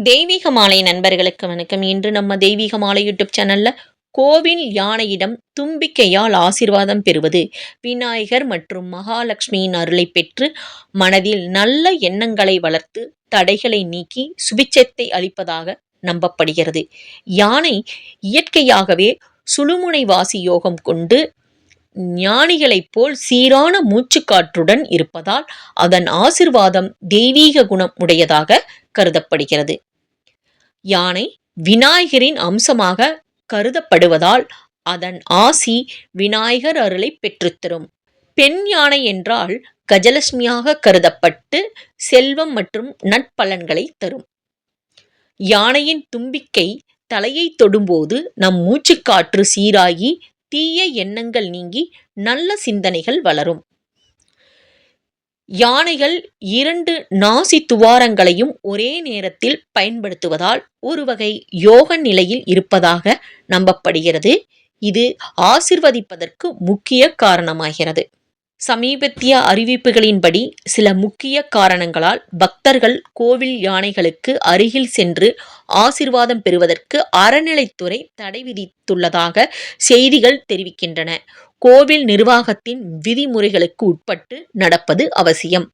தெய்வீக மாலை நண்பர்களுக்கு வணக்கம். இன்று நம்ம தெய்வீக மாலை யூடியூப் சேனல்ல கோவில் யானையிடம் தும்பிக்கையால் ஆசீர்வாதம் பெறுவது, விநாயகர் மற்றும் மகாலட்சுமியின் அருளை பெற்று மனதில் நல்ல எண்ணங்களை வளர்த்து தடைகளை நீக்கி சுபிட்சத்தை அளிப்பதாக நம்பப்படுகிறது. யானை இயற்கையாகவே சுழுமுனை வாசி யோகம் கொண்டு ஞானிகளைப் போல் சீரான மூச்சுக்காற்றுடன் இருப்பதால் அதன் ஆசிர்வாதம் தெய்வீக குணம் உடையதாக கருதப்படுகிறது. யானை விநாயகரின் அம்சமாக கருதப்படுவதால் அதன் ஆசி விநாயகர் அருளை பெற்றுத்தரும். பெண் யானை என்றால் கஜலட்சுமியாக கருதப்பட்டு செல்வம் மற்றும் நற்பலன்களை தரும். யானையின் தும்பிக்கை தலையை தொடும்போது நம் மூச்சுக்காற்று சீராகி தீய எண்ணங்கள் நீங்கி நல்ல சிந்தனைகள் வளரும். யானைகள் 2 நாசி துவாரங்களையும் ஒரே நேரத்தில் பயன்படுத்துவதால் ஒரு வகை யோக நிலையில் இருப்பதாக நம்பப்படுகிறது. இது ஆசிர்வதிப்பதற்கு முக்கிய காரணமாகிறது. சமீபத்திய அறிவிப்புகளின்படி சில முக்கிய காரணங்களால் பக்தர்கள் கோவில் யானைகளுக்கு அருகில் சென்று ஆசிர்வாதம் பெறுவதற்கு அறநிலைத்துறை தடை விதித்துள்ளதாக செய்திகள் தெரிவிக்கின்றன. கோவில் நிர்வாகத்தின் விதிமுறைகளுக்கு உட்பட்டு நடப்பது அவசியம்.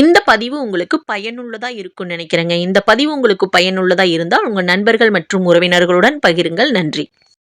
இந்த பதிவு உங்களுக்கு பயனுள்ளதா இருக்கும்னு நினைக்கிறேங்க. இந்த பதிவு உங்களுக்கு பயனுள்ளதா இருந்தால் உங்க நண்பர்கள் மற்றும் உறவினர்களுடன் பகிருங்கள். நன்றி.